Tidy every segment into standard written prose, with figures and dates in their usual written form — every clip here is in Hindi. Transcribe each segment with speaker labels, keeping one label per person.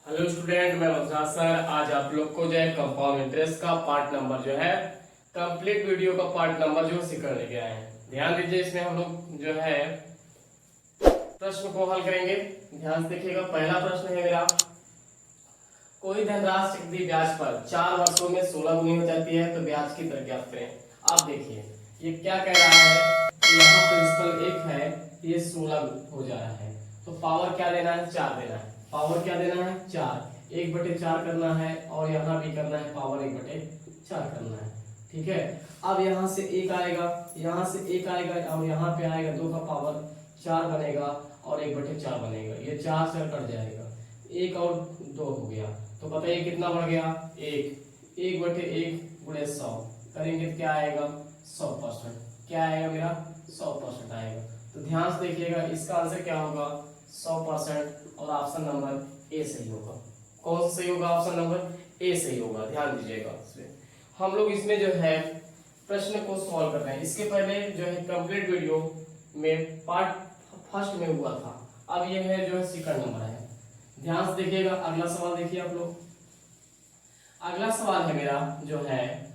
Speaker 1: हेलो स्टूडेंट, मैं रमजान सर। आज आप लोग को जो है कंपाउंड इंटरेस्ट का पार्ट नंबर जो है कंप्लीट वीडियो का पार्ट नंबर जो सीखने लेके आए हैं। ध्यान दीजिए, इसमें हम लोग जो है प्रश्न को हल करेंगे। ध्यान से देखिएगा। पहला प्रश्न है मेरा, कोई धनराशि चक्रवृद्धि ब्याज पर 4 वर्षों में 16 गुनी हो जाती है तो ब्याज की दर ज्ञात करें। आप देखिए ये क्या कह रहा है कि यहाँ प्रिंसिपल 1 है, ये 16 हो जा रहा है तो पावर क्या देना है, 4 देना है। पावर क्या देना है, 4, 1/4 करना है और यहाँ भी करना है पावर 1/4 करना है। ठीक है। अब यहाँ से 1 आएगा, यहाँ से 1 आएगा और यहाँ पे आएगा 2 का पावर 4 बनेगा और 1/4 बनेगा। ये 4 से कट जाएगा, 1 और 2 हो गया तो बताइए कितना बढ़ गया, 1। 1/1 गुणे 100 करेंगे तो क्या आएगा, 100%। क्या आएगा मेरा, 100% आएगा। तो ध्यान से देखिएगा, इसका आंसर क्या होगा, 100%। और ऑप्शन नंबर ए सही होगा। कौन सा सही होगा, ऑप्शन नंबर ए सही होगा। ध्यान दीजिएगा। हम लोग इसमें जो है प्रश्न को सॉल्व कर रहे हैं। इसके पहले जो है कंप्लीट वीडियो में पार्ट फर्स्ट में हुआ था, अब ये है जो है सेकंड नंबर है। ध्यान से देखिएगा। अगला सवाल देखिए आप लोग। अगला सवाल है मेरा जो है,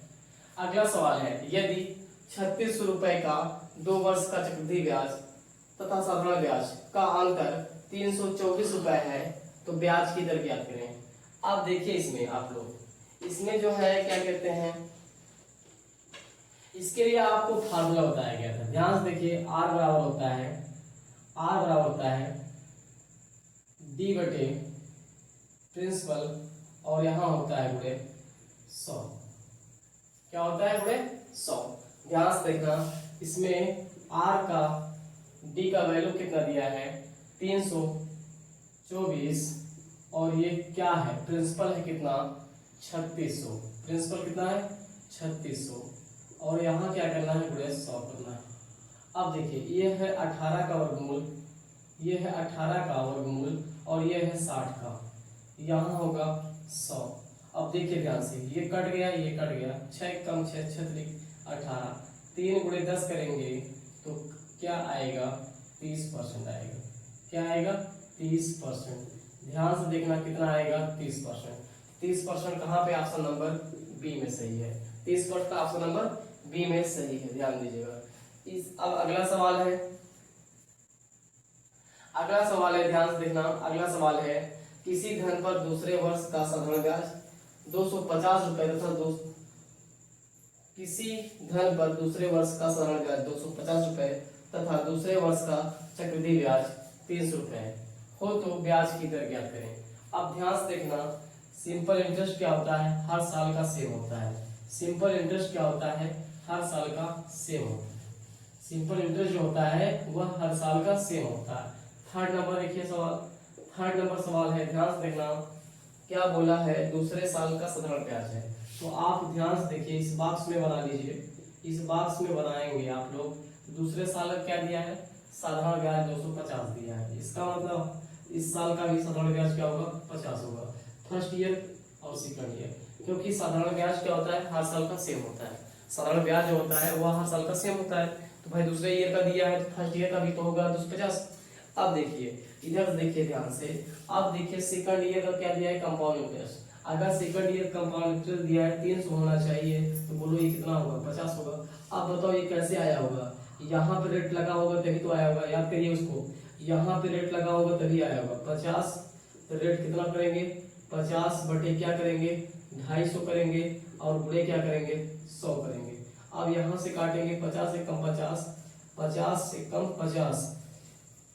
Speaker 1: अगला सवाल है, यदि 3600 रुपए का 2 वर्ष का चक्रवृद्धि ब्याज तथा साधारण ब्याज का अंतर 324 रुपए है तो ब्याज की दर ज्ञात करें। अब देखिए इसमें आप लोग, इसमें जो है क्या कहते हैं, इसके लिए आपको फार्मूला बताया गया था। ध्यान से देखिए, आर बराबर होता है डी बटे प्रिंसिपल और यहाँ होता है गुणे 100। क्या होता है, गुणे 100। ध्यान से देखना, इसमें आर का डी का वैल्यू कितना दिया है, 324 और ये क्या है, प्रिंसिपल है कितना, 3600। प्रिंसिपल कितना है, 3600 और यहाँ क्या करना है, गुणे 100 करना है। अब देखिए ये है 18 का वर्गमूल, ये है 18 का वर्गमूल और ये है 60 का, यहाँ होगा 100। अब देखिए ध्यान से, ये कट गया, ये कट गया, 6 कम 6 6 18, 3 गुणे 10 करेंगे तो क्या आएगा, 30% आएगा। क्या आएगा, 30%। ध्यान से देखना कितना आएगा, 30%। 30% कहाँ पे, ऑप्शन नंबर बी में सही है। 30% का ऑप्शन नंबर बी में सही है। ध्यान दीजिएगा। अब अगला सवाल है, ध्यान से देखना। अगला सवाल है, किसी धन पर दूसरे वर्ष का साधारण ब्याज 250 रुपए तथा किसी धन पर दूसरे वर्ष का साधारण ब्याज 250 रुपए तथा दूसरे वर्ष का चक्रवृद्धि ब्याज 300 रुपए हो तो ब्याज की दर ज्ञात करें। अब ध्यान से देखना, सिंपल इंटरेस्ट क्या होता है, हर साल का सेम होता है। सिंपल इंटरेस्ट क्या होता है, हर साल का सेम होता है। सिंपल इंटरेस्ट जो होता है वह हर साल का सेम होता है। थर्ड नंबर देखिए सवाल, थर्ड नंबर सवाल है, ध्यान से देखना क्या बोला है, दूसरे साल का साधारण ब्याज है। तो आप ध्यान से देखिए, इस बॉक्स में बना लीजिए, इस बॉक्स में बनाएंगे आप लोग। दूसरे साल का क्या दिया है, साधारण ब्याज 250 दिया है। इसका मतलब इस साल का भी साधारण ब्याज क्या होगा, 50 होगा। फर्स्ट ईयर और सेकंड ईयर, क्योंकि साधारण ब्याज क्या होता है, हर साल का सेम होता है। साधारण ब्याज जो होता है वह हर साल का सेम होता है। तो भाई दूसरे ईयर का दिया है तो फर्स्ट ईयर का भी तो होगा 250। अब देखिए इधर देखिए ध्यान से, अब देखिए सेकंड ईयर का क्या दिया है, कंपाउंड इंटरेस्ट। अगर सेकंड ईयर कंपाउंड इंटरेस्ट दिया है 300 होना चाहिए तो बोलो ये कितना होगा, 50 होगा। अब बताओ ये कैसे आया होगा, यहाँ पे रेट लगा होगा तभी तो आया होगा। याद करिए उसको, यहाँ पे रेट लगा होगा तभी आया होगा 50। तो रेट कितना करेंगे, 50 बटे क्या करेंगे, 250 करेंगे और गुणे क्या करेंगे, 100 करेंगे। अब यहाँ से काटेंगे, 50 से कम 50, 50 से कम 50,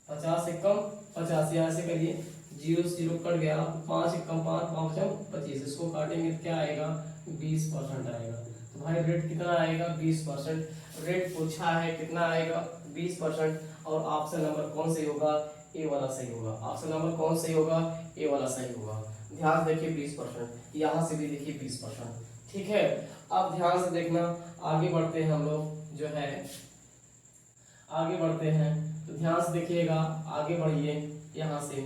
Speaker 1: 50 से कम 50, यहाँ से करिए, 0 से 0 कट गया, 5 से कम 5, 5 25, इसको काटेंगे तो क्या आएगा, 20% आएगा। तो भाई रेट कितना आएगा, 20%। रेट पूछा है कितना आएगा, 20%। और ऑप्शन नंबर कौन सही होगा, ए वाला सही होगा। ऑप्शन नंबर कौन सही होगा, ए वाला सही होगा। ध्यान से देखिए 20%, यहाँ से भी देखिए 20%। ठीक है। अब ध्यान से देखना, आगे बढ़ते हैं हम लोग जो है, आगे बढ़ते हैं तो ध्यान से देखिएगा, आगे बढ़िए यहाँ से।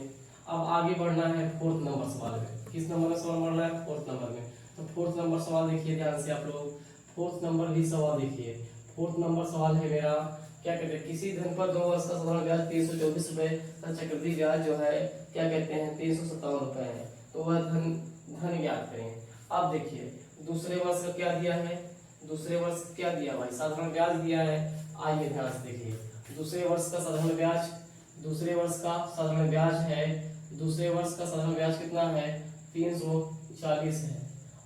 Speaker 1: अब आगे बढ़ना है फोर्थ नंबर सवाल में। किस नंबर में सवाल बढ़ना है, फोर्थ नंबर में। तो फोर्थ नंबर सवाल देखिए ध्यान से आप लोग, फोर्थ नंबर भी सवाल देखिए। फोर्थ नंबर सवाल है मेरा, क्या कहते हैं, किसी धन पर 2 वर्ष का साधारण ब्याज 324 रुपए तथा चक्रवृद्धि ब्याज जो है क्या कहते हैं 357 रुपए है। तो वह धन धन ज्ञात करें। अब देखिए दूसरे वर्ष का क्या दिया है, दूसरे वर्ष क्या दिया भाई, साधारण ब्याज दिया है। आइए ध्यान से देखिए, दूसरे वर्ष का साधारण ब्याज, दूसरे वर्ष का साधारण ब्याज है, दूसरे वर्ष का साधारण ब्याज कितना है 340 है।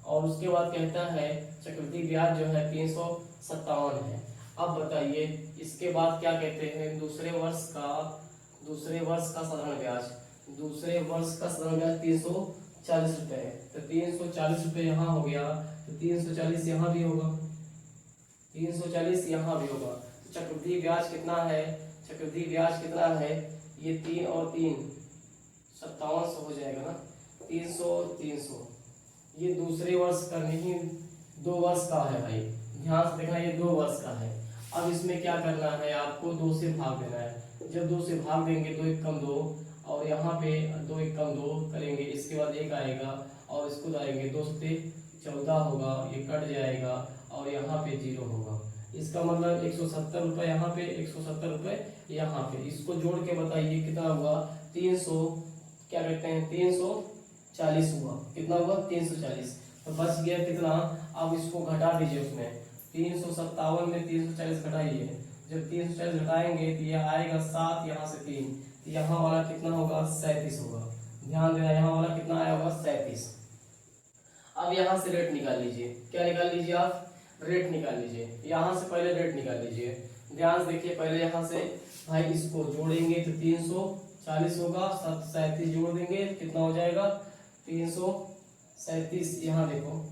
Speaker 1: और उसके बाद कहता है चक्रवृद्धि ब्याज जो है 357 है। अब बताइए इसके बाद क्या कहते हैं, दूसरे वर्ष का साधारण ब्याज, दूसरे वर्ष का साधारण ब्याज 340 रुपए है। तो 340 रुपए यहाँ हो गया, तो 340 यहाँ भी होगा, 340 यहाँ भी होगा। तो चक्रवृद्धि ब्याज कितना है, चक्रवृद्धि ब्याज कितना है, ये 3 और 3 5700 हो जाएगा ना, 300 ये दूसरे वर्ष का नहीं 2 वर्ष का है भाई, ध्यान से देखना ये 2 वर्ष का है। अब इसमें क्या करना है, आपको 2 से भाग देना है। जब 2 से भाग देंगे 2 एक कम 2, और यहाँ पे 2 एक कम 2 करेंगे, इसके बाद 1 आएगा और इसको लाएंगे 2 से 14 होगा, ये कट जाएगा और यहाँ पे 0 होगा। इसका मतलब 170 रुपये यहाँ पे, 170 रुपये यहाँ पे। इसको जोड़ के बताइए कितना हुआ, 300 क्या कहते हैं 340 हुआ, कितना हुआ 340। तो बच गया कितना, अब इसको घटा दीजिए, उसमें 357 में 340 घटाइए। जब 340 घटाएंगे तो यह आएगा 7, यहाँ से 3, तो यहाँ वाला कितना होगा 37 होगा। ध्यान देना यहाँ वाला कितना आया होगा 37। अब यहाँ से रेट निकाल लीजिए, क्या निकाल लीजिए आप, रेट निकाल लीजिए। यहाँ से पहले रेट निकाल लीजिए, ध्यान से देखिए। पहले यहाँ से भाई इसको जोड़ेंगे तो 340 होगा, 37 जोड़ देंगे कितना हो जाएगा 337। यहाँ देखो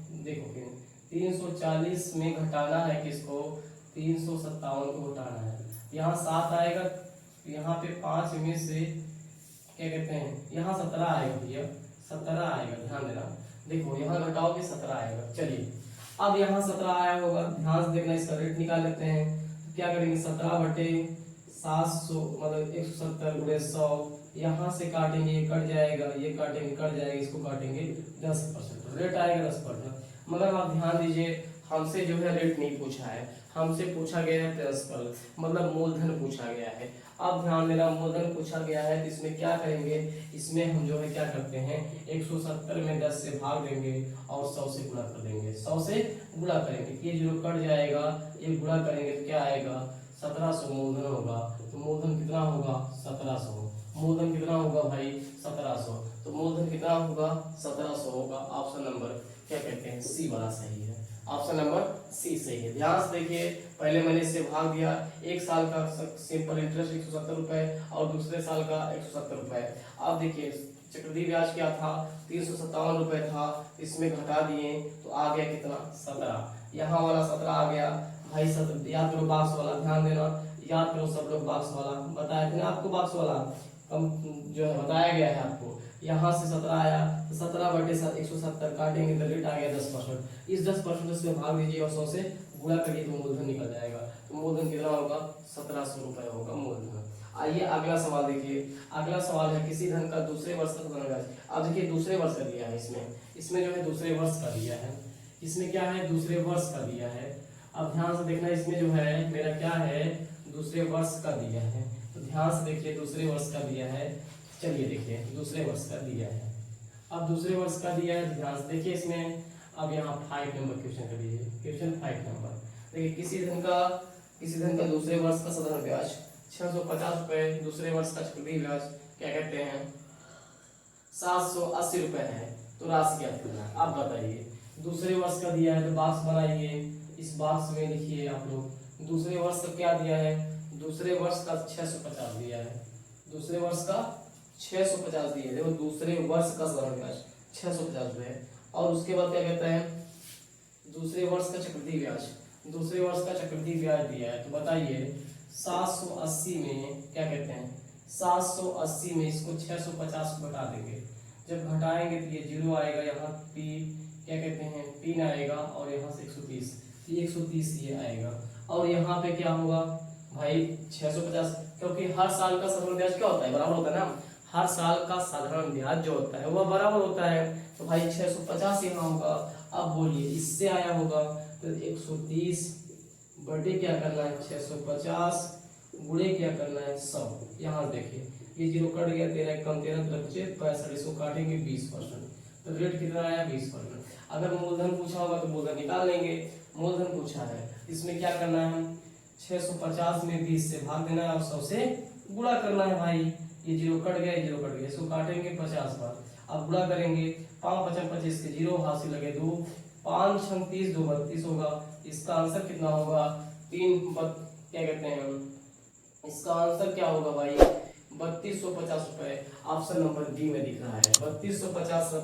Speaker 1: 340 में घटाना है किसको, 357 को घटाना है। यहाँ 7 आएगा, यहाँ पे 5 में से क्या कहते हैं, यहाँ 17 आएगा भैया, 17 आएगा, ध्यान देना। देखो यहाँ घटाओगे 17 आएगा। चलिए अब यहाँ 17 आया होगा, ध्यान से देखना, इसका रेट निकाल लेते हैं। क्या करेंगे 17/700 मतलब 170 गुणे 100, यहाँ से काटेंगे ये कट जाएगा, ये काटेंगे कट जाएगा, इसको काटेंगे 10%, रेट आएगा 10%। मगर आप ध्यान दीजिए हमसे जो है रेट नहीं पूछा है, हमसे पूछा गया है प्रिंसिपल मतलब मूलधन पूछा गया है। अब ध्यान देना मूलधन पूछा गया है तो इसमें क्या करेंगे, इसमें हम जो है क्या करते हैं 170 में 10 से भाग देंगे और 100 से गुणा कर देंगे, 100 से गुणा करेंगे, ये जो कट जाएगा ये गुणा करेंगे तो क्या आएगा 1700 मूलधन होगा। तो मूलधन कितना होगा 1700, मूलधन कितना होगा भाई 1700, तो मूलधन कितना होगा 1700 होगा। ऑप्शन नंबर क्या कहते हैं सी वाला सही है, ऑप्शन नंबर सी सही है। ध्यान से देखिए पहले मैंने इससे भाग दिया, एक साल का सिंपल इंटरेस्ट 170 रुपए और दूसरे साल का 170 रुपए। अब देखिए चक्रवृद्धि ब्याज क्या था 357 रुपए था, इसमें घटा दिए तो आ गया कितना 17, यहाँ वाला 17 आ गया भाई। याद करो बॉक्स वाला, ध्यान देना याद करो सब लोग, बॉक्स वाला बताया था ना आपको, बॉक्स वाला कम जो है बताया गया है आपको। यहाँ से 17 आया तो 17/170 काटेंगे तो रेट आ गया 10%। इस 10% से भाग दीजिए और 100 से गुणा करिए तो मूलधन निकल जाएगा। तो मूलधन कितना होगा 1700 रुपए होगा मूलधन। आइए अगला सवाल देखिए, अगला सवाल है किसी धन का दूसरे वर्ष का साधारण ब्याज। अब देखिए दूसरे वर्ष का दिया है, इसमें जो है दूसरे वर्ष का दिया है, इसमें क्या है दूसरे वर्ष का दिया है। अब ध्यान से देखना इसमें जो है मेरा क्या है दूसरे वर्ष का दिया है, तो ध्यान से देखिए दूसरे वर्ष का दिया है। चलिए देखिए दूसरे वर्ष का दिया है, अब दूसरे वर्ष का दिया है ध्यान से देखिए इसमें। अब यहाँ 5 नंबर क्वेश्चन कर दीजिए, क्वेश्चन 5 नंबर देखिए किसी धन का दूसरे वर्ष का साधारण ब्याज 650 रुपए, दूसरे वर्ष का चक्रवृद्धि ब्याज क्या कहते हैं 780 रुपए है। तो राशि क्या करना है आप बताइए। दूसरे वर्ष का दिया है तो बॉक्स बनाइए, इस बॉक्स में लिखिए आप लोग दूसरे वर्ष का क्या दिया है, दूसरे वर्ष का 650 दिया है, दूसरे वर्ष का 650 दिए। देखो दूसरे वर्ष का साधारण ब्याज 650 रुपए, और उसके बाद क्या कहता है दूसरे वर्ष का चक्रवृद्धि ब्याज, दूसरे वर्ष का चक्रवृद्धि ब्याज दिया है। तो बताइए 780 में क्या कहते हैं 780 में इसको 650 घटा देंगे, जब घटाएंगे तो ये 0 आएगा, यहाँ पी क्या कहते हैं 3 आएगा और यहाँ से 130, 130 ये आएगा। और यहाँ पे क्या होगा भाई 650, क्योंकि हर साल का साधारण ब्याज क्या होता है बराबर होता है ना, हर साल का साधारण ब्याज जो होता है वह बराबर होता है। तो भाई 650 यहाँ होगा। अब बोलिए इससे आया होगा तो 130 बटे क्या करना है 650 गुणे क्या करना है 100। यहाँ देखिए ये 0 कट गया, 13 कम 13 तरफ बचे 65, इसको काटेंगे 20%, तो रेट कितना आया 20%। अगर मूलधन पूछा होगा तो मूलधन निकाल लेंगे। मूलधन पूछा है, इसमें क्या करना है, हम 650 में 20 से भाग देना है और 100 से गुणा करना है भाई। ये 0 कट गया, 0 कट गया, इसको काटेंगे 50 बार, अब गुणा करेंगे 5 5 25 के 0 हासिल लगे 2, 5 6 30 2 32 होगा। इसका आंसर कितना होगा, क्या कहते हैं हम, इसका आंसर क्या होगा भाई 3250 रुपए। ऑप्शन नंबर बी में दिख रहा है 3250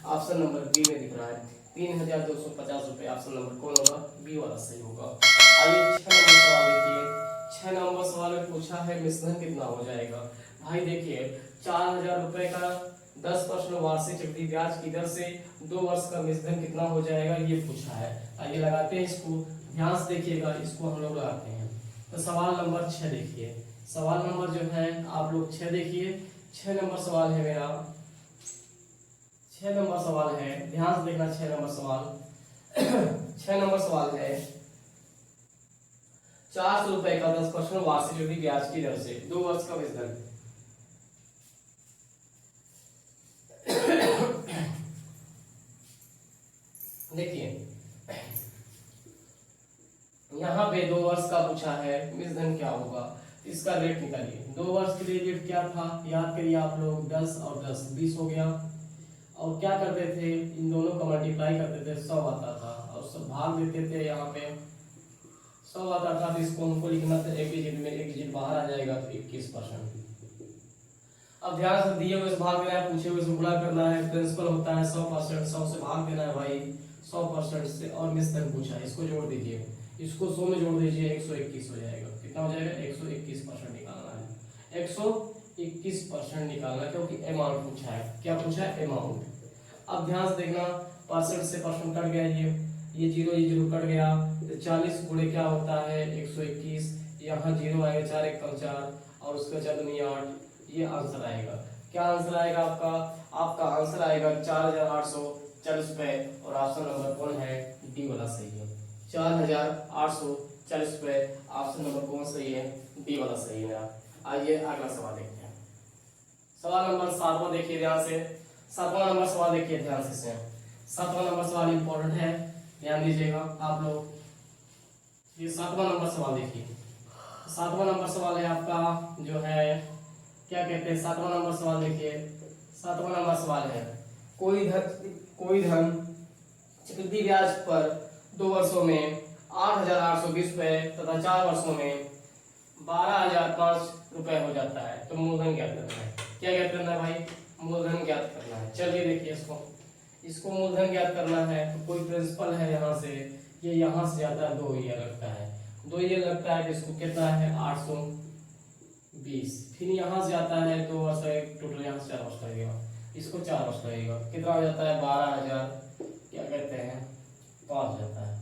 Speaker 1: ऑप्शन नंबर बी में दिख रहा है 3250 रुपए। ऑप्शन नंबर कौन होगा, बी वाला सही होगा। आइए 6 नंबर सवाल देखिए। 6 नंबर सवाल में पूछा है मिश्रण कितना हो जाएगा। भाई देखिए 4000 रुपए का 10% वार्षिक चक्रवृद्धि ब्याज की दर से 2 वर्ष का मिश्रण कितना हो जाएगा, ये पूछा है। आइए लगाते हैं इसको, ध्यान से देखिएगा, इसको हम लोग लगाते हैं। तो सवाल नंबर 6 देखिए, सवाल नंबर जो है आप लोग 6 देखिए। 6 नंबर सवाल है मेरा, 6 नंबर सवाल है, ध्यान से देखना। 6 नंबर सवाल 6 नंबर सवाल है 400 रुपए का 10% वार्षिक चक्रवृद्धि ब्याज की दर से 2 वर्ष का मिश्रण। देखिए यहाँ पे 2 वर्ष का पूछा है, मिश्रण क्या होगा, इसका रेट निकालिए। 2 वर्ष के लिए रेट क्या था, याद करिए आप लोग, 10 और 10 20 हो गया। और क्या करते थे, इन दोनों का मल्टीप्लाई करते थे, 100 आता था और सब भाग देते थे। यहाँ पे 100 आता था तो इसको हमको लिखना था एक डिजिट में, एक डिजिट बाहर आ जाएगा तो 21%। अब ध्यान से दिए हुए से भाग देना है, पूछे हुए से गुणा करना है। प्रिंसिपल होता है 100%, 100 से भाग देना है भाई 100% से, और मिश्रण पूछा है, इसको जोड़ दीजिए, इसको 100 में जोड़ दीजिए 121 हो जाएगा। कितना हो जाएगा 121% निकालना है, 121% निकालना है, क्योंकि अमाउंट पूछा है। क्या पूछा है, अमाउंट। अब ध्यान से देखना, परसेंट से परसेंट कट गया, ये 0 कट गया, तो 40 गुणे क्या होता है 121, यहाँ 0 आएगा, 4 1 कम 4 और उसका 4 दूनी 8, ये आंसर आएगा। क्या आंसर आएगा आपका, आपका आंसर आएगा 4840 रुपए, और ऑप्शन नंबर कौन है, डी वाला सही है। 4840 रुपए, ऑप्शन नंबर कौन सही है, डी वाला सही है। आइए अगला सवाल देखते हैं। सवाल नंबर 7वां देखिए ध्यान से। 7वां नंबर सवाल देखिए ध्यान से। 7वां नंबर सवाल इंपॉर्टेंट है, ध्यान दीजिएगा आप लोग। ये 7वां नंबर सवाल देखिए। 7वां नंबर सवाल है आपका जो है, क्या कहते हैं, 7वां नंबर सवाल देखिए। 7वां नंबर सवाल है, कोई धन चक्रवृद्धि ब्याज पर 2 वर्षों में 8820 रुपए तथा 4 वर्षों में 12005 रुपए हो जाता है, तो मूलधन ज्ञात करना है। क्या ज्ञात करना है भाई, मूलधन ज्ञात करना है। चलिए देखिए इसको मूलधन ज्ञात करना है। तो कोई प्रिंसिपल है यहाँ से, ये यहाँ से जाता है 2 ईयर लगता है, 2 ईयर लगता है, तो इसको कितना है 820। फिर यहाँ से जाता है 2 वर्ष, टोटल यहाँ से 4 वर्ष लगेगा, इसको 4 वर्ष लगेगा, कितना हो जाता है 12000 क्या कहते हैं 5 हो जाता है।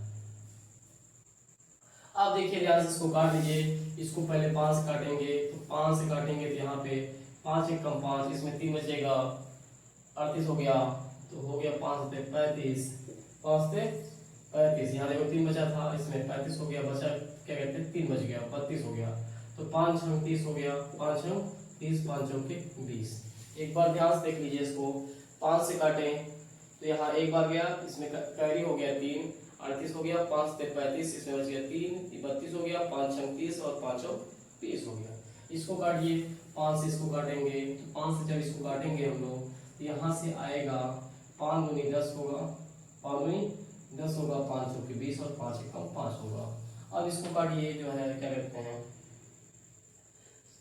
Speaker 1: अब देखिए ध्यान से इसको काट लीजिए, इसको पहले 5 से काटेंगे, तो 5 से काटेंगे तो यहाँ पे 5 1 कम 5, इसमें 3 बचेगा, 38 हो गया, तो हो गया 5 से 35, 5 से 35, यहाँ देखो 3 बचा था, इसमें 35 हो गया, बचा क्या कहते हैं 3 बच गया, 32 हो गया, तो 5 6 30 हो गया, 5 6 30, 5 चौके 20। एक बार ध्यान से देख लीजिए इसको, 5 से काटें तो यहाँ एक बार गया, इसमें कैरी हो गया 3, 38 हो गया, 5 से 35, इसमें बच गया 3, 32 हो गया, 5 6 30 और 5 30 हो गया। इसको काटिए, 5 से इसको काटेंगे, तो 5 से जब इसको काटेंगे हम लोग, तो यहाँ से आएगा 5 दूनी 10 होगा, 5 दूनी 10 होगा, 5 चौके 20 और 5 एकम 5 होगा। अब इसको काटिए जो है क्या कहते हैं,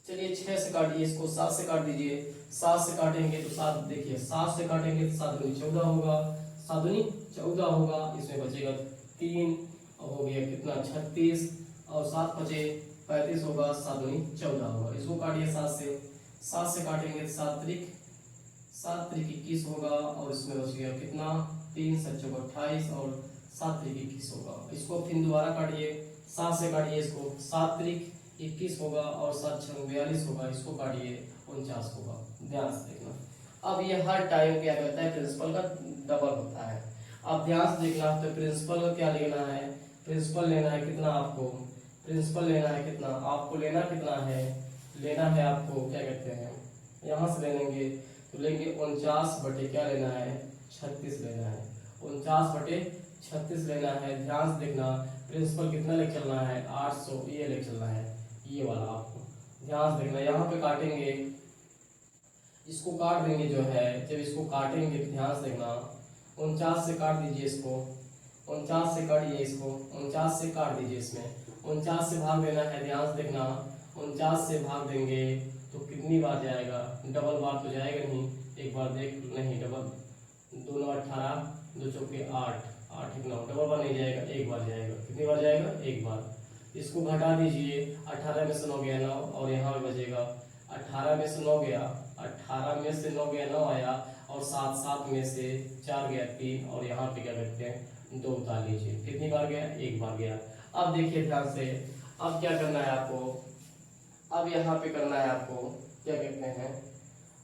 Speaker 1: चलिए 6 से काटिए, इसको 7 से काट दीजिए। 7 से काटेंगे तो 7 देखिए, 7 से काटेंगे तो 7 दूनी 14 होगा, 7 दूनी 14 होगा, इसमें बचेगा 3 हो गया कितना 36 और 7 बचे 35 होगा, 7 दूनी 14 होगा। इसको काटिए 7 से काटेंगे तो 7 त्रिक 21 होगा, और इसमें बच गया कितना 3 7 चौका 28 और 7 त्रिक 21 होगा। इसको फिर दोबारा काटिए, 7 से काटिए, इसको 7 त्रिक 21 होगा और 7 6 42 होगा, इसको काटिए 49 होगा। ध्यान से देखना। अब ये हर टाइम क्या कहता है, प्रिंसिपल का डबल होता है। अब ध्यान से देखना, तो प्रिंसिपल का क्या लेना है, प्रिंसिपल लेना है कितना आपको, प्रिंसिपल लेना है कितना आपको, लेना कितना है लेना है आपको, क्या कहते हैं, यहाँ से ले लेंगे तो लेंगे 49 बटे क्या लेना है, 36 लेना है। 49 बटे 36 लेना है। ध्यान से देखना, प्रिंसिपल कितना लेके चलना है, 800 ये लेके चलना है, ये वाला आपको ध्यान से देखना। यहाँ पे काटेंगे, इसको काट देंगे जो है, जब इसको काटेंगे तो ध्यान से देखना, 49 से काट दीजिए इसको, 49 से काटिए इसको, 49 से काट दीजिए, इसमें 49 से भाग देना है। ध्यान से देखना, 49 से भाग देंगे तो कितनी बार जाएगा, डबल बार तो जाएगा नहीं, एक बार देख नहीं, डबल 2 9 18, 2 चौके 8, 8 1 9, डबल बार नहीं जाएगा, एक बार जाएगा। कितनी बार जाएगा, एक बार। इसको घटा दीजिए, 18 में से 9 गया 9, और यहाँ पे बचेगा 18 में से 9 गया, 18 में से 9 गया 9 आया, और 7 7 में से 4 गया 3, और यहाँ पे क्या करते हैं 2 उतार लीजिए। कितनी बार गया, एक बार गया। अब देखिए ध्यान से, अब क्या करना है आपको, अब यहाँ पे करना है आपको, क्या कहते हैं,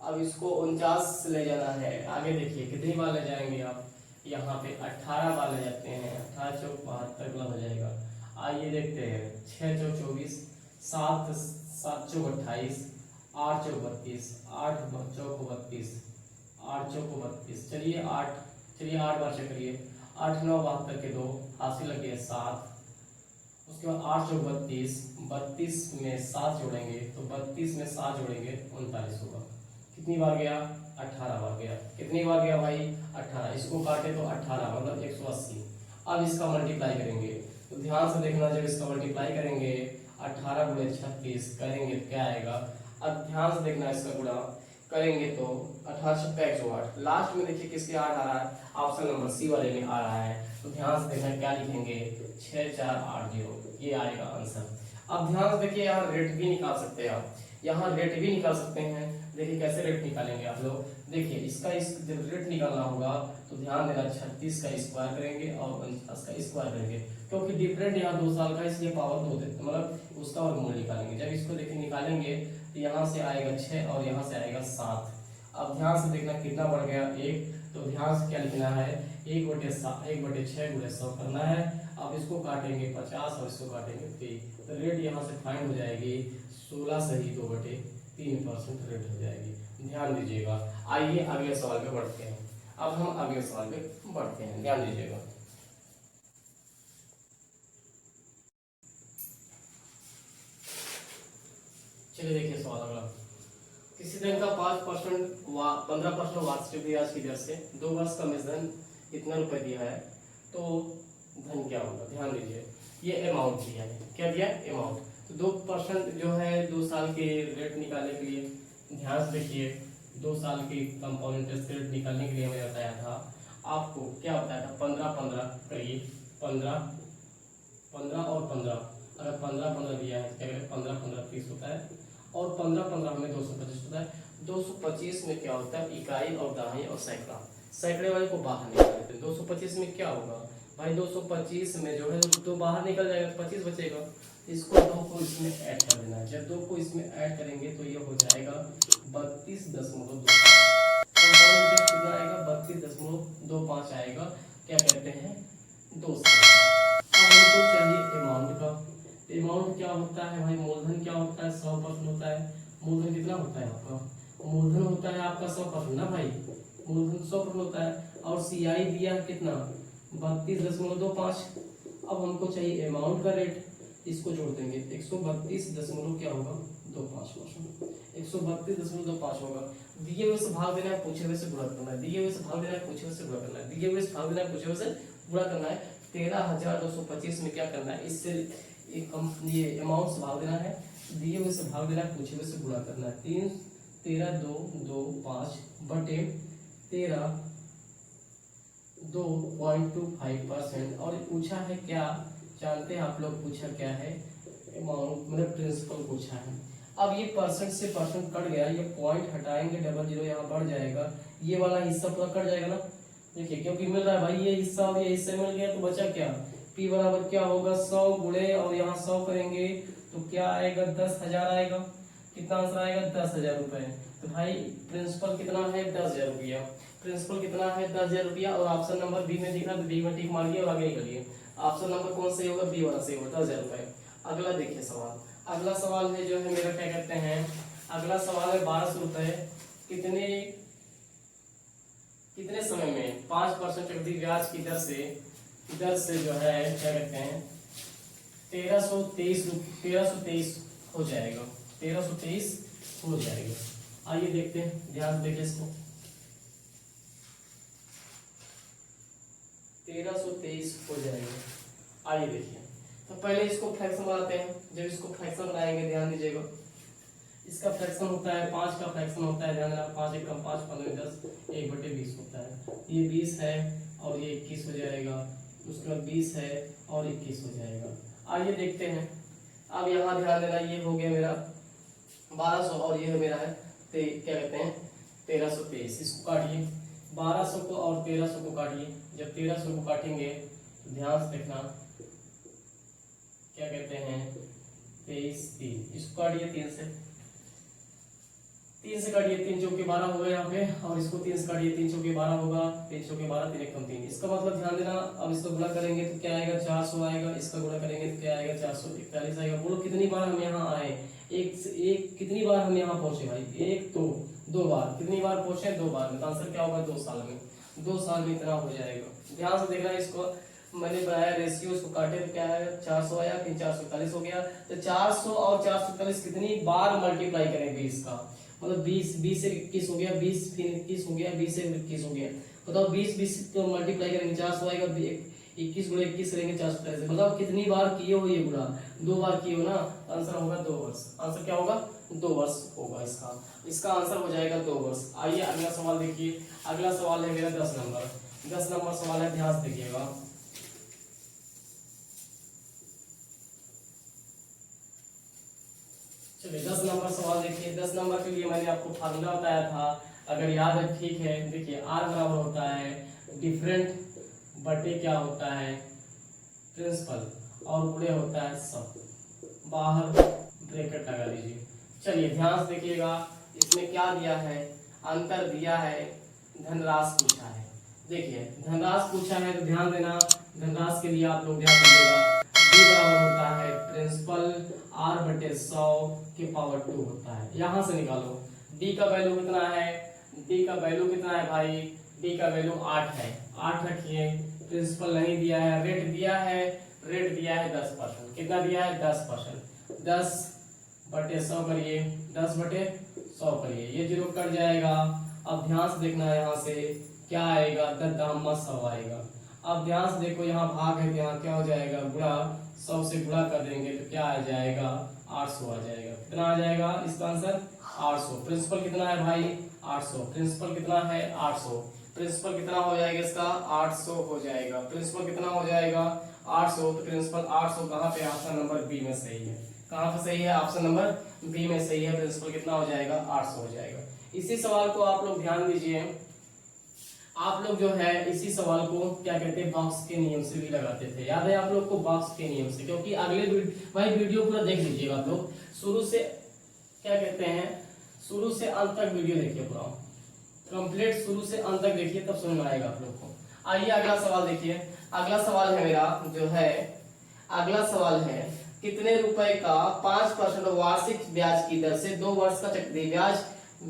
Speaker 1: अब इसको 49 से ले जाना है आगे। देखिए कितनी बार ले जाएंगे आप, यहाँ पे 18 बार ले जाते हैं, 18 चौक 72 हो जाएगा। आइए देखते हैं, 6 चौक 24, 7 7 चौक 28, 8 चौक 32, 8 चौक 32, 8 चौक 32, चलिए 8 बार चक्रिए, 8 9 72 के 2 हासिल लगे 7, उसके बाद 8 चौक 32, 32 में 7 जोड़ेंगे तो 32 में 7 जोड़ेंगे 39 होगा। कितनी बार गया, 18 बार गया। कितनी बार गया भाई, 18। इसको काटे तो 18 मतलब 180। अब इसका मल्टीप्लाई करेंगे तो ध्यान से देखना, जब इसका मल्टीप्लाई करेंगे 18 गुणे 36 करेंगे तो क्या आएगा। अब ध्यान से देखना, इसका गुणा करेंगे तो 18 छक्का 108, लास्ट में देखिए किसके 8 आ रहा है, ऑप्शन नंबर सी वाले में आ रहा है। तो ध्यान से देखना क्या लिखेंगे, 6480, ये आएगा आंसर। अब ध्यान से देखिए, यहाँ रेट भी निकाल सकते हैं आप, यहाँ रेट भी निकाल सकते हैं। देखिए कैसे रेट निकालेंगे आप लोग, देखिए इसका जब रेट निकालना होगा तो ध्यान देना, 36 का स्क्वायर करेंगे और 49 का स्क्वायर करेंगे, क्योंकि डिफरेंट यहाँ 2 साल का, इसलिए पावर 2 देते, मतलब उसका वर्गमूल निकालेंगे। जब इसको देखिए निकालेंगे तो यहाँ से आएगा 6 और यहाँ से आएगा 7। अब ध्यान से देखना कितना बढ़ गया, 1। तो ध्यान से क्या लिखना है, 1/6 गुणे 100 करना है। अब इसको काटेंगे 50 और इसको काटेंगे 3, तो रेट यहाँ से फाइंड हो जाएगी 16 सही 2/3% रेट हो जाएगी। ध्यान दीजिएगा। आइए अगले सवाल पे बढ़ते हैं। अब हम अगले सवाल पे बढ़ते हैं, ध्यान दीजिएगा। चलिए देखिए सवाल अगला, किसी धन का 5% 15% वार्षिक ब्याज की दर से 2 वर्ष का मूलधन इतना रुपए दिया है, तो धन क्या होगा। ध्यान दीजिए, ये अमाउंट दिया है, क्या दिया, अमाउंट। तो 2% जो है 2 साल के रेट निकालने के लिए, ध्यान से देखिए, 2 साल की कंपाउंड इंटरेस्ट रेट निकालने के लिए मैंने बताया था आपको, क्या बताया था, 15-15 करिए, 15 और 15, अगर 15 दिया है क्या करें, 15 30 होता है, और 15 में 225 होता है। 225 में क्या होता है, इकाई और दहाई और सैकड़ा, सैकड़े वाले को बाहर निकाल देते हैं। 225 में क्या होगा भाई, 225 में जो है तो बाहर निकल जाएगा, 25 बचेगा। इसको 2 को इसमें ऐड कर देना है। जब 2 को इसमें ऐड करेंगे तो ये हो जाएगा 32.25, कितना आएगा, 32.25 आएगा, क्या कहते हैं, 2 साल। अब हमको चाहिए अमाउंट का। अमाउंट क्या होता है भाई, मूलधन क्या होता है, 100% होता है। मूलधन कितना होता है आपका, मूलधन होता है आपका 100% ना भाई, मूलधन 100% होता है। और सीआई दिया है कितना, 32.25। अब हमको चाहिए अमाउंट का रेट, इसको जोड़ देंगे, 132 क्या होगा, 25%, 132.25 होगा। दिए हुए से भाग देना है, पूछे हुए से गुणा करना है, दिए हुए से भाग देना है, पूछे हुए से गुणा करना है, दिए हुए से भाग देना है, पूछे हुए से गुणा करना है। 13,225 में क्या करना है, इससे ये अमाउंट से भाग देना है, दिए हुए से भाग देना है, पूछे हुए से गुणा करना है। 13,225 बटे 2.25%। और पूछा है क्या, जानते हैं आप लोग, पूछा क्या है, अमाउंट मतलब प्रिंसिपल पूछा है। अब ये परसेंट से परसेंट कट गया, ये पॉइंट हटाएंगे, 00 यहाँ बढ़ जाएगा, ये वाला हिस्सा पूरा कट जाएगा ना। देखिए क्योंकि मिल रहा है भाई, ये हिस्सा और ये हिस्सा मिल गया, तो बचा क्या, P बराबर क्या होगा, 100 गुणे, और यहाँ 100 करेंगे तो क्या आएगा, 10,000 आएगा। कितना आंसर आएगा, 10,000 रुपए। तो भाई प्रिंसिपल कितना है, 10,000 रुपया। प्रिंसिपल कितना है, 10,000 रुपया। और ऑप्शन नंबर बी में दिखा तो बी में टिक मारिए और आगे निकलिए। ऑप्शन नंबर कौन सही होगा, बी वाला सही होगा, 10,000 रुपए। अगला देखिए सवाल, अगला सवाल है जो है मेरा, क्या कहते हैं, अगला सवाल है 1200 रुपए कितने समय में 5% चक्रवृद्धि ब्याज की दर से जो है क्या कहते हैं 1323 हो जाएगा। 1323 हो जाएगा। आइए देखते हैं, ध्यान देखिए इसको। 1323 हो जाएगा। आइए देखिए, तो पहले इसको फ्रैक्शन बनाते हैं। जब इसको फ्रैक्शन बनाएंगे, ध्यान दीजिएगा, इसका फ्रैक्शन होता है 5 का फ्रैक्शन होता है, ध्यान रखना, 5 एक कम 5 15 10 1/20 होता है। ये 20 है और ये 21 हो जाएगा। उसके बाद 20 है और 21 हो जाएगा। आइए देखते हैं। अब यहाँ ध्यान देना, ये हो गया मेरा 1200 और ये मेरा है क्या कहते हैं 1323। इसको काटिए, 1200 को और 1300 को काटिए। जब 1300 को काटेंगे तो ध्यान से देखना, क्या कहते हैं 23 3, इसको काटिए 3 से काटिए, 3 चौके 12 होगा यहाँ पे, और इसको 3 से काटिए, 3 चौके 12 होगा, 3 चौके 12 3 एकम 3। इसका मतलब ध्यान देना, अब इसको गुणा करेंगे तो क्या आएगा 400 आएगा। इसका गुणा करेंगे तो क्या आएगा 441 आएगा। बोलो कितनी बार हम यहाँ आए, एक कितनी बार हम यहाँ पहुंचे भाई, एक तो 2 बार। कितनी बार पहुंचे, 2 बार में। आंसर क्या होगा 2 साल में। 2 साल में इतना हो जाएगा। ध्यान से देखना, इसको मैंने बनाया रेशियो, इसको काटे तो क्या है 400 आया, फिर 441 हो गया। तो 400 और 441 कितनी बार मल्टीप्लाई करेंगे इसका, मतलब 20 से 21 हो गया, 20 फिर 21 हो गया, 20 से 21 हो गया। बताओ 20 तो मल्टीप्लाई करेंगे 400 आएगा, 21 गुणा 21 करेंगे 441। मतलब कितनी बार किए हो ये गुणा, 2 बार किए हो ना। आंसर होगा 2 वर्ष। आंसर क्या होगा 2 वर्ष होगा इसका आंसर हो जाएगा 2 वर्ष। आइए अगला सवाल देखिए। अगला सवाल है मेरा 10 नंबर सवाल है, ध्यान से देखिएगा। चलिए 10 नंबर सवाल देखिए। 10 नंबर के लिए मैंने आपको फार्मूला बताया था, अगर याद है ठीक है। देखिए आर बराबर होता है डिफरेंट बटे क्या होता है प्रिंसिपल, और गुणे होता है सब। बाहर ब्रैकेट लगा लीजिए। चलिए ध्यान से देखिएगा, इसमें क्या दिया है, अंतर दिया है, धनराशि पूछा है। देखिए धनराशि पूछा है तो ध्यान देना, धनराशि के लिए आप लोग ध्यान दीजिएगा, डी बराबर होता है प्रिंसिपल r/100 के पावर 2 होता है। यहां से निकालो d का वैल्यू कितना है, d का वैल्यू कितना है भाई, d का वैल्यू 8 है। 8 रखिए, प्रिंसिपल नहीं दिया है, रेट दिया है 10%। कितना दिया है 10%। 10/100 करिए, 10/100 करिए, ये 0 कट जाएगा। अब ध्यान से देखना है, यहाँ से क्या आएगा 10 आएगा। अब ध्यान से देखो, यहाँ भाग है, यहाँ क्या हो जाएगा गुणा, 100 से गुणा कर देंगे तो क्या आ जाएगा 800 आ जाएगा। कितना आ जाएगा इसका आंसर 800। प्रिंसिपल कितना है भाई 800। प्रिंसिपल कितना है 800। प्रिंसिपल कितना हो जाएगा इसका 800 हो जाएगा। प्रिंसिपल कितना हो जाएगा 800। तो प्रिंसिपल 800 कहाँ पे, ऑप्शन नंबर बी में सही है। कहाँ पे सही है, ऑप्शन नंबर बी में सही है। प्रिंसिपल कितना हो जाएगा 800 हो जाएगा। इसी सवाल को आप लोग ध्यान दीजिए, आप लोग जो है इसी सवाल को क्या कहते हैं बॉक्स के नियम से भी लगाते थे। याद है आप लोग को बॉक्स के नियम से, क्योंकि अगले भाई वीडियो पूरा देख लीजिएगा आप लोग, शुरू से क्या कहते हैं शुरू से अंत तक वीडियो देखिए, पूरा कंप्लीट शुरू से अंत तक देखिए, तब समझ में आएगा आप लोग को। आइए अगला सवाल देखिए। अगला सवाल है मेरा जो है, अगला सवाल है कितने रुपए का 5% वार्षिक ब्याज की दर से 2 वर्ष का चक्रवृद्धि ब्याज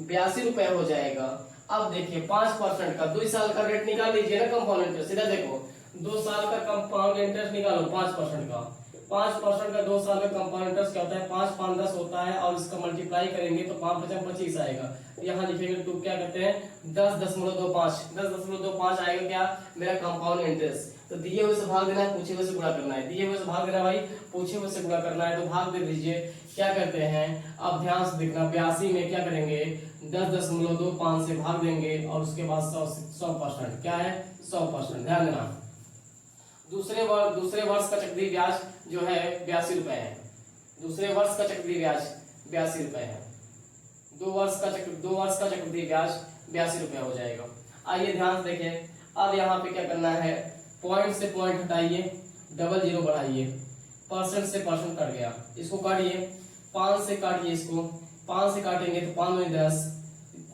Speaker 1: 82 रुपए हो जाएगा। अब देखिए 5% का 2 साल का रेट निकाल लीजिए ना, कंपाउंड इंटरेस्ट। इधर देखो 2 साल का कंपाउंड इंटरेस्ट निकालो 5% का। 5% का 2 साल में कंपाउंड इंटरेस्ट क्या होता है 5 5 10 होता है, और इसका मल्टीप्लाई करेंगे तो 5 5 25 आएगा। यहाँ लिखेंगे तो क्या कहते हैं 10.25 आएगा क्या मेरा कंपाउंड इंटरेस्ट। तो दिए हुए से भाग देना है, पूछे हुए से गुणा करना है। दिए हुए से भाग देना भाई, पूछे हुए से गुणा करना है, तो भाग दे दीजिए। क्या करते हैं अब ध्यान से देखना, 82 में क्या करेंगे 10.25 से भाग देंगे, और उसके बाद 100% क्या है 100%। ध्यान देना, दूसरे वर्ष का चक्रवृद्धि ब्याज जो है 82 रुपए है। दूसरे वर्ष का चक्रवृद्धि ब्याज 82 रुपए है। 2 वर्ष का चक्रवृद्धि ब्याज 82 रुपए हो जाएगा। आइए ध्यान से देखें, अब यहाँ पे क्या करना है, पॉइंट से पॉइंट हटाइए, 00 बढ़ाइए, परसेंट से परसेंट कट गया, इसको काटिए, 5 से काटिए, इसको 5 से काटेंगे तो 5 दूनी 10,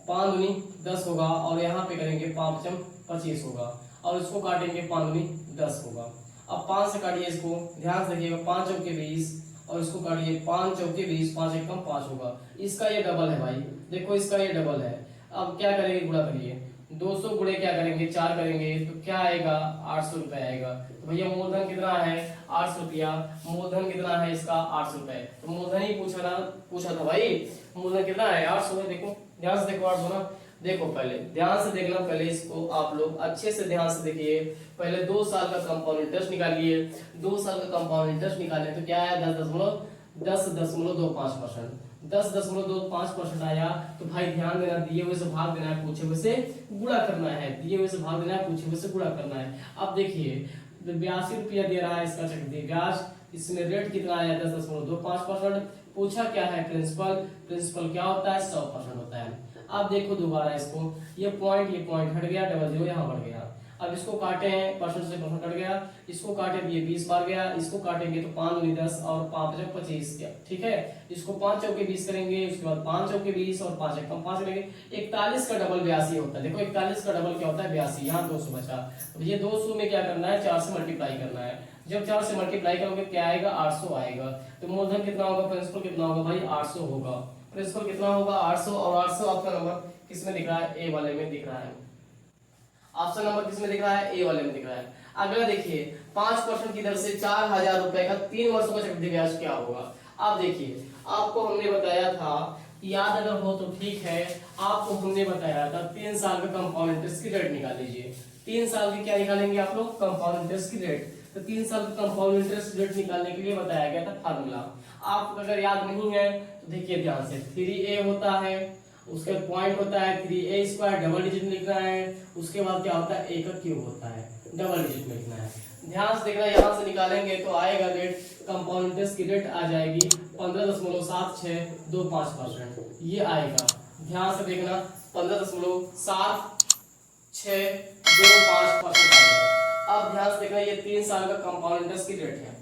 Speaker 1: 5 दूनी 10 होगा, और यहाँ पे करेंगे 5 5 25 होगा, और इसको काटेंगे 5 दूनी 10 होगा। अब 5 से काटिए इसको, ध्यान से देखिएगा, 5 चौके 20 और इसको काटिए, 5 चौके 20, 5 एकम 5 होगा। इसका ये डबल है भाई, देखो इसका ये डबल है। अब क्या करेंगे, गुणा करिए, 200 गुणे क्या करेंगे 4 करेंगे तो क्या आएगा 800 रुपए आएगा। तो भैया मूलधन कितना है 800 रुपया, मूलधन कितना है इसका 800 रुपए। तो मूलधन ही पूछा था भाई, मूलधन कितना है 800 है। देखो ध्यान से देखो 800 ना, देखो पहले ध्यान से देखना, पहले इसको आप लोग अच्छे से ध्यान से देखिए। पहले 2 साल का कंपाउंड इंटरेस्ट निकालिए, 2 साल का कंपाउंड इंटरेस्ट निकाले तो क्या है 10.25%, 10.25% आया। तो भाई ध्यान देना, दिए हुए से भाग देना है, पूछे हुए से गुणा करना है, दिए हुए से भाग देना है, पूछे हुए से गुणा करना है। अब देखिए 82 रुपया दे रहा है इसका चक्रवृद्धि ब्याज, इसमें रेट कितना आया 10.25%। पूछा क्या है प्रिंसिपल, प्रिंसिपल क्या होता है 100% होता है। अब देखो दोबारा इसको, ये पॉइंट हट गया, डबल जीरो यहाँ बढ़ गया। अब इसको काटे हैं, परसेंट से परसेंट कट गया, इसको काटे दिए 20 बार गया, इसको काटेंगे तो 5 दूनी 10 और 5 पचक 25, ठीक है। इसको 5 चौके 20 करेंगे, उसके बाद 5 चौके 20 और 5 एकम 5 करेंगे। 41 का डबल 82 होता है। देखो 41 का डबल क्या होता है 82, यहाँ 200 बचा। तो ये 200 में क्या करना है 4 से मल्टीप्लाई करना है। जब 4 से मल्टीप्लाई करोगे क्या आएगा 800 आएगा। तो मूलधन कितना होगा, प्रिंसिपल कितना होगा भाई 800 होगा। प्रिंसिपल कितना होगा 800, और 800 आपका नंबर किसमें दिख रहा है, ए वाले में दिख रहा है। ऑप्शन नंबर किसमें दिख रहा है, ए वाले में दिख रहा है। अगला देखिए 5% की दर से 4000 रुपए का 3 वर्षों का चक्रवृद्धि ब्याज क्या होगा। आप देखिए, आपको हमने बताया था, याद अगर हो तो ठीक है, आपको हमने बताया था 3 साल का कंपाउंड इंटरेस्ट की रेट निकाल लीजिए। 3 साल की क्या निकालेंगे आप लोग, कंपाउंड इंटरेस्ट की रेट। तो 3 साल का कंपाउंड इंटरेस्ट रेट निकालने के लिए बताया गया था फार्मूला। आप अगर याद नहीं है तो देखिए ध्यान से, 3a होता है, उसके पॉइंट होता है 3a² डबल डिजिट में लिखना है, उसके बाद क्या होता है a का क्यूब होता है, डबल डिजिट में लिखना है। ध्यान से देखना, यहाँ से निकालेंगे तो आएगा रेट, कंपाउंड इंटरेस्ट की रेट आ जाएगी 15.7625%, ये आएगा। ध्यान से देखना 15.7625% आएगा। अब ध्यान से देखना, ये 3 साल का कंपाउंड इंटरेस्ट की रेट है,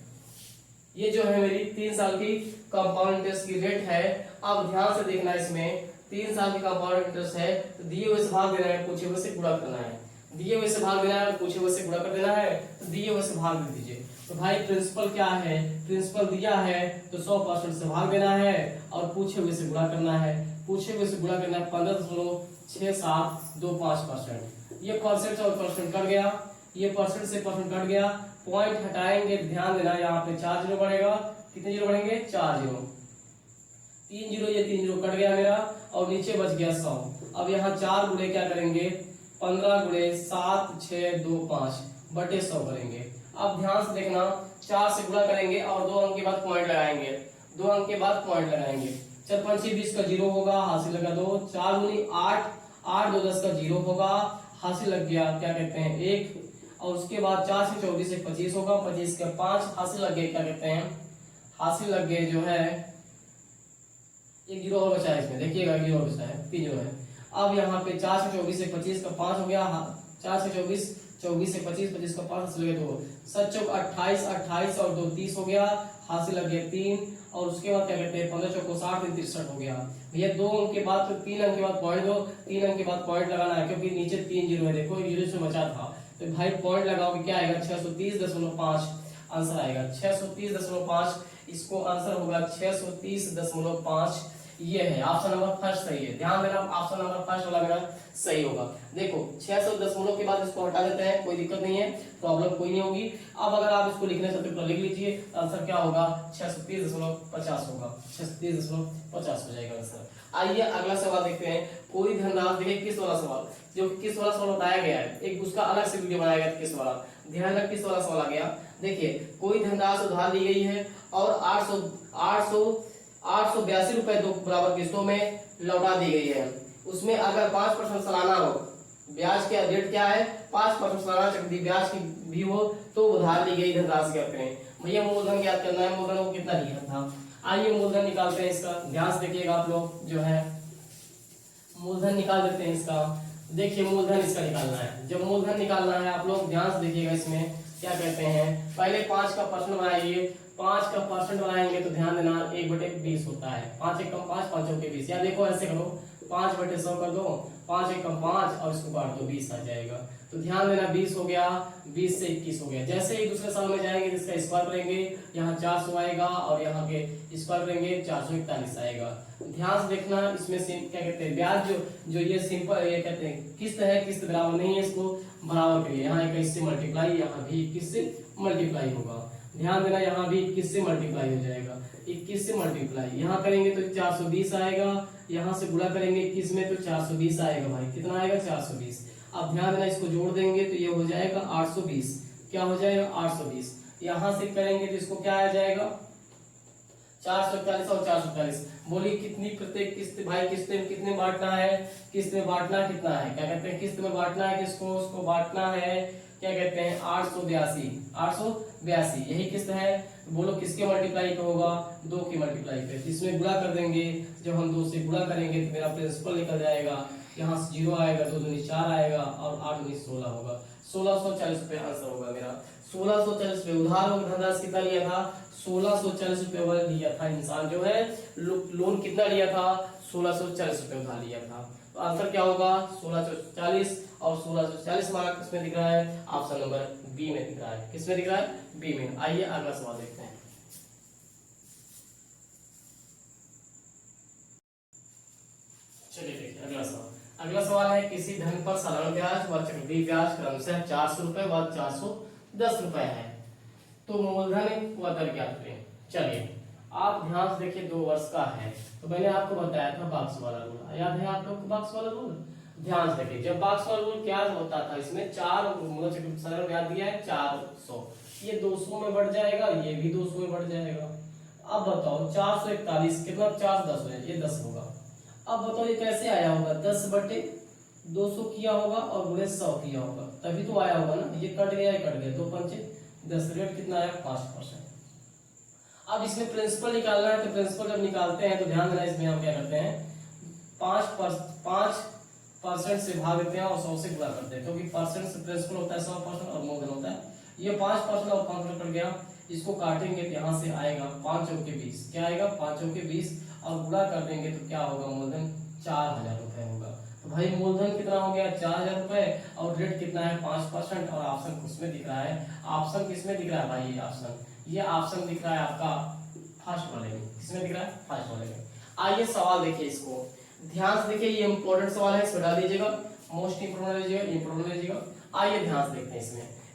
Speaker 1: ये जो है मेरी 3 साल की कंपाउंड इंटरेस्ट की रेट है। अब ध्यान से देखना, इसमें 3 साल की कंपाउंड इंटरेस्ट है तो दिए हुए से भाग देना है, पूछे हुए से गुणा करना है, दिए हुए से भाग देना है, पूछे हुए से गुणा कर देना है, तो दिए हुए से भाग दे दीजिए। तो भाई प्रिंसिपल क्या है, प्रिंसिपल दिया है तो 100% से भाग देना है और पूछे हुए से गुणा करना है, पूछे हुए से गुणा करना है 15.6725%। ये परसेंट और परसेंट कट गया, ये परसेंट से परसेंट कट गया, पॉइंट हटाएंगे, ध्यान देना यहाँ पे 4 जीरो बढ़ेगा, कितने जीरो बढ़ेंगे 4 जीरो, 3 जीरो, ये 3 जीरो कट गया मेरा और नीचे बच गया 100। अब यहाँ 4 गुणे क्या करेंगे 15 गुणे 7625 बटे 100 करेंगे। अब ध्यान से देखना, 4 से गुणा करेंगे और 2 अंक के बाद पॉइंट लगाएंगे, 2 अंक के बाद पॉइंट लगाएंगे। 4 5 20 का 0 होगा, हासिल लगा 2, 4 दूनी 8, 8 2 10 का 0 होगा, हासिल लग गया क्या कहते हैं 1, और उसके बाद 4 से 24 एक 25 होगा, 25 का 5 हासिल लग गए क्या कहते हैं, हासिल लग गए जो है एक 0 और बचा है इसमें, देखिएगा 0 और बचा है, 3 0 है। अब यहाँ पे 4 से 24 एक 25 का 5 हो गया, 4 से 24 24 एक 25 25 का 5 हासिल लगे 2, 7 चौक 28 28 और 2 30 हो गया, हासिल लग गया 3, और उसके बाद क्या कहते हैं 15 चौक 60 63 हो गया। भैया 2 अंक के बाद तो 3 अंक के बाद पॉइंट दो, 3 अंक के बाद पॉइंट लगाना है क्योंकि नीचे 3 जीरो है, देखो 0 से बचा था, तो भाई पॉइंट लगाओगे क्या आएगा 630.5 आंसर आएगा 630.5, इसको आंसर होगा 630.5, ये है ऑप्शन नंबर फर्स्ट सही है। ध्यान देना, ऑप्शन नंबर फर्स्ट वाला मेरा सही होगा। देखो 600 के बाद इसको हटा देते हैं, कोई दिक्कत नहीं है, प्रॉब्लम कोई नहीं होगी। अब अगर आप इसको लिखना चाहते हो तो लिख लीजिए, आंसर क्या होगा 630.50 होगा, 630.50 हो जाएगा आंसर। आइए अगला सवाल देखते हैं। कोई धनराशि, देखिए किस वाला सवाल, जो किस वाला सवाल बताया गया है, एक उसका अलग से वीडियो बनाया गया था किस वाला, ध्यान रख किस वाला सवाल आ गया। देखिए कोई धनराशि उधार ली गई है और 882 रुपए 2 बराबर किस्तों में लौटा दी गई है, उसमें अगर 5% सालाना हो, ब्याज का रेट क्या है 5% सालाना चक्रवृद्धि ब्याज की भी हो तो उधार ली गई धनराशि कहते हैं। भैया मूलधन ज्ञात करना है, मूलधन को कितना लिया था, आइए मूलधन निकालते हैं इसका। ध्यान से देखिएगा आप लोग, जो है मूलधन निकाल देते हैं इसका। देखिए मूलधन इसका निकालना है, जब मूलधन निकालना है आप लोग ध्यान से देखिएगा, इसमें क्या कहते हैं, पहले 5 का परसेंट बनाइए, 5 का परसेंट बनाएंगे तो ध्यान देना 1/20 होता है, 5 एकम 5 5 चौके 20, या देखो ऐसे करो 5/100 कर दो, 5 एकम 5 और इसको काट दो 20 आ जाएगा। तो ध्यान देना 20 हो गया, 20 से 21 हो गया। जैसे ही दूसरे साल में जाएंगे तो इसका स्क्वायर करेंगे, यहाँ 400 आएगा और यहाँ के स्क्वायर करेंगे 441 आएगा। ध्यान से देखना, इसमें क्या कहते हैं ब्याज जो ये सिंपल ये कहते हैं किस्त है, किस्त बराबर नहीं है, इसको बराबर करिए। यहाँ 21 से मल्टीप्लाई, यहाँ भी 21 से मल्टीप्लाई होगा। ध्यान देना यहाँ भी 21 से मल्टीप्लाई हो जाएगा, 21 से मल्टीप्लाई यहाँ करेंगे तो 420 आएगा, यहाँ से गुणा करेंगे 21 में तो 420 आएगा भाई, कितना आएगा 420। अब ध्यान देना इसको जोड़ देंगे तो ये हो जाएगा 820, क्या हो जाएगा 820। यहाँ से करेंगे तो इसको क्या आ जाएगा 441 और 440। बोलिए कितनी प्रत्येक किस्त भाई, किस्त में कितने बांटना है, किस्त में बांटना कितना है, क्या कहते हैं किस्त में बांटना है किसको, उसको बांटना है क्या कहते हैं 882, 882 यही किस्त है। बोलो किसके मल्टीप्लाई पे होगा, 2 के मल्टीप्लाई पे। इसमें गुणा कर देंगे, जब हम 2 से गुणा करेंगे तो मेरा प्रिंसिपल निकल जाएगा, यहाँ से 0 आएगा, 2 दूनी 4 आएगा और 8 दूनी 16 होगा। 1640 रुपये आंसर होगा मेरा। 1640 रुपये उधार धनराशि कितना लिया था, 1640 रुपये वाला लिया था इंसान जो है, लोन कितना लिया था 1640 रुपये उधार लिया था। तो आंसर क्या होगा 1640 और 1640 मार्क किसमें दिख रहा है, ऑप्शन नंबर बी में दिख रहा है। किसमें दिख रहा है, बी में। आइए अगला सवाल देखते हैं। चलिए देखिए अगला सवाल। अगला सवाल है किसी धन पर साधारण ब्याज व चक्रवृद्धि ब्याज क्रमशः 400 रुपए व 410 रुपए है, तो मूलधन व दर ज्ञात करें। चलिए आप ध्यान से देखिए, 2 वर्ष का है, तो मैंने आपको बताया था बॉक्स वाला रूल, याद है आप लोग को बॉक्स वाला रूल। ध्यान से देखिए, जब बॉक्स वाला रूल क्या होता था, इसमें 4 साधारण ब्याज दिया है 400, ये 200 में बढ़ जाएगा, ये भी 200 में बढ़ जाएगा। अब बताओ 441 कितना, 410 है, ये 10 होगा। अब बताओ ये कैसे आया होगा, 10/200 किया होगा और गुणे 100 किया होगा, तभी तो आया होगा ना। ये कट गया, ये कट गया, 2 पंचे 10, रेट कितना आया 5%। अब इसमें प्रिंसिपल निकालना है, तो प्रिंसिपल जब निकालते हैं तो ध्यान देना, इसमें हम क्या करते हैं 5% से भाग देते हैं और 100 से गुणा करते हैं, क्योंकि परसेंट से प्रिंसिपल होता है 100% और मूलधन होता है। ये 5% और 5% कट गया, इसको काटेंगे तो यहाँ से आएगा 5 चौके 20, क्या आएगा 5 चौके 20 और गुणा कर देंगे तो क्या होगा, मूलधन 4000 रुपए होगा। तो भाई मूलधन कितना हो गया 4000 रुपए और रेट कितना है 5% और ऑप्शन किसमें दिख रहा है, ऑप्शन किसमें दिख रहा है भाई, ये ऑप्शन दिख रहा है आपका फर्स्ट वाले में। किसमें दिख रहा है, फर्स्ट वाले में। आइए सवाल देखिए, इसको ध्यान से देखिए, ये इंपॉर्टेंट सवाल है, इसको डाल दीजिएगा, मोस्ट इंपोर्टेंट लीजिएगा, इंपोर्टेंट लीजिएगा। आइए ध्यान से देखते हैं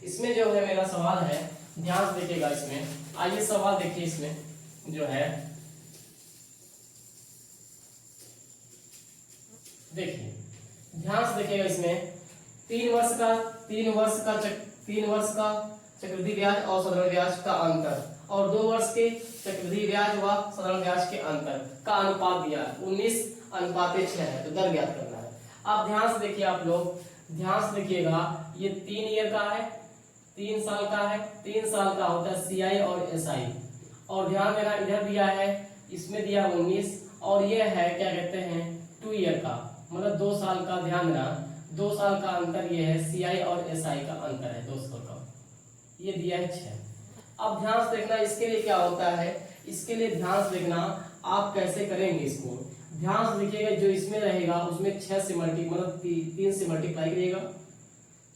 Speaker 1: इसमें जो है मेरा सवाल है, ध्यान से देखिएगा इसमें। आइए सवाल देखिए, इसमें जो है देखिए ध्यान से देखिएगा, इसमें 3 वर्ष का चक्रवृद्धि ब्याज और साधारण ब्याज का अंतर और 2 वर्ष के चक्रवृद्धि ब्याज व साधारण ब्याज के अंतर का अनुपात दिया है, 19:6 है, तो दर ज्ञात करना है। अब ध्यान से देखिए, आप लोग ध्यान से देखिएगा, ये 3 ईयर का है, 3 साल का है, 3 साल का होता है CI और SI। और ध्यान देना इधर दिया है, इसमें दिया 19 और ये है क्या कहते हैं 2 ईयर का, मतलब 2 साल का। ध्यान देना 2 साल का अंतर ये है, CI और SI का अंतर है 2 साल का, ये दिया है 6। अब ध्यान से देखना इसके लिए क्या होता है, इसके लिए ध्यान से देखना आप कैसे करेंगे इसको। ध्यान से देखिएगा, जो इसमें रहेगा उसमें 6 से मतलब 3 से मल्टीप्लाई करिएगा,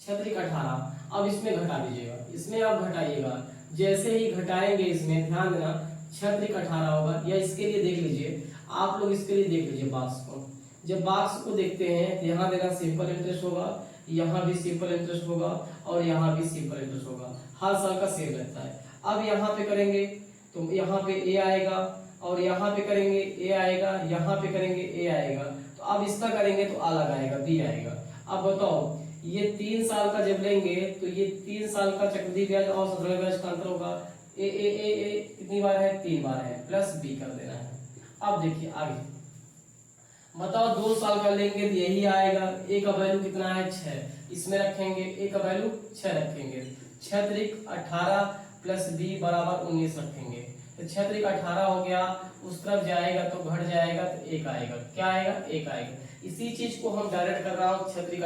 Speaker 1: 6 3 18। अब इसमें घटा दीजिएगा, इसमें आप घटाइएगा, जैसे ही घटाएंगे इसमें ध्यान देना 6 3 18 होगा। या इसके लिए देख लीजिए, आप लोग इसके लिए देख लीजिए बॉक्स को। जब बॉक्स को देखते हैं तो यहाँ देना सिंपल इंटरेस्ट होगा, यहाँ भी सिंपल इंटरेस्ट होगा और यहाँ भी सिंपल इंटरेस्ट होगा, हर साल का सेम रहता है। अब यहाँ पे करेंगे तो यहाँ पे ए आएगा और यहाँ पे करेंगे ए आएगा, यहाँ पे करेंगे ए आएगा। तो अब इसका करेंगे तो अलग आएगा, बी आएगा। अब बताओ ये 3 साल का जब लेंगे तो ये 3 साल का चक्रवृद्धि ब्याज और साधारण ब्याज का अंतर होगा, ए ए ए ए कितनी बार है 3 बार है, प्लस बी कर देना है। अब देखिए आगे बताओ 2 साल का लेंगे तो यही आएगा, ए का वैल्यू कितना है 6, इसमें रखेंगे ए का वैल्यू 6 रखेंगे, 6 3 18 प्लस बी बराबर 19 रखेंगे, तो 6 3 18 हो गया। उस तरफ जाएगा तो घट जाएगा तो 1 आएगा, क्या आएगा 1 आएगा। इसी चीज को हम डायरेक्ट कर रहा हूँ, 6 3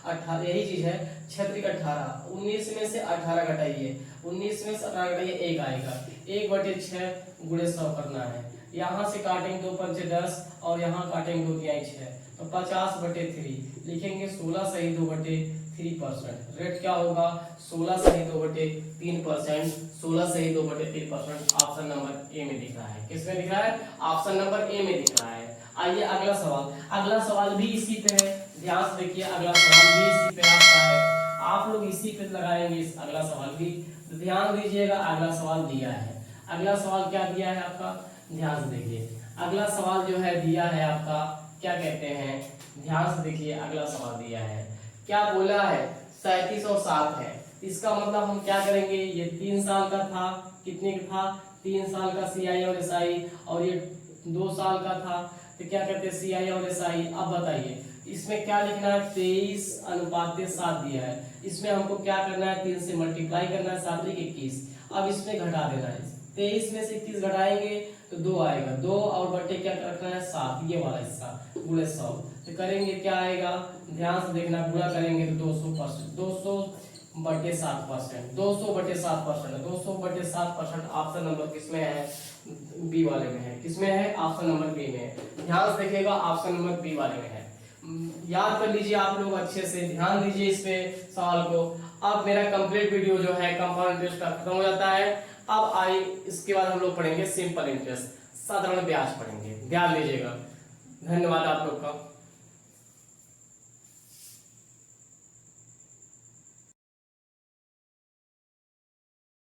Speaker 1: 18 यही चीज है, 6 3 18 19 में से 18 घटाइए, 19 में से 18 घटाइए 1 आएगा, 1/6 गुणे 100 करना है। यहाँ से काटेंगे 2 पंचे 10 और यहाँ काटेंगे 2 तिहाई 6, तो 50/3 लिखेंगे। 16 सही 2/3%। रेट क्या होगा? 16 सही 2/3%। 16 सही 2/3%। ऑप्शन नंबर ए में दिख रहा है। किसमें दिख रहा है? ऑप्शन नंबर ए में दिख रहा है। आइए अगला सवाल। अगला सवाल भी इसी पे है, ध्यान से देखिए। अगला सवाल भी इसी पे आपका है, आप लोग इसी पे लगाएंगे। इस अगला सवाल भी तो ध्यान दीजिएगा। अगला सवाल दिया है, अगला सवाल क्या दिया है आपका? ध्यान से देखिए। अगला सवाल जो है दिया है आपका, क्या कहते हैं, ध्यान से देखिए। अगला सवाल दिया है, क्या बोला है? 37 और 7 है। इसका मतलब हम क्या करेंगे? ये 3 साल का था, कितने का था? 3 साल का CI और SI, और ये 2 साल का था, तो क्या कहते हैं? CI और SI। अब बताइए इसमें क्या लिखना है? 23:7 दिया है। इसमें हमको क्या करना है? 3 से मल्टीप्लाई करना है, 7 × 21। अब इसमें घटा देना है। 23 में से 21 घटाएंगे तो 2 आएगा। 2 और बटे क्या रखना है? 7, ये वाला हिस्सा गुणे 100। तो करेंगे क्या आएगा? ध्यान से देखना। गुणा करेंगे तो 200%, 200/7%, 200/7%, 200/7%। ऑप्शन नंबर किसमें है? बी वाले में है। किसमें है? ऑप्शन नंबर बी में है। ध्यान से देखिएगा, ऑप्शन नंबर बी वाले में है। याद कर लीजिए आप लोग, अच्छे से ध्यान दीजिए इस पे सवाल को। अब मेरा कंप्लीट वीडियो जो है कंपाउंड इंटरेस्ट का खत्म हो जाता है। अब आई इसके बाद हम लोग पढ़ेंगे सिंपल इंटरेस्ट, साधारण ब्याज पढ़ेंगे। ध्यान दीजिएगा। धन्यवाद आप लोग का।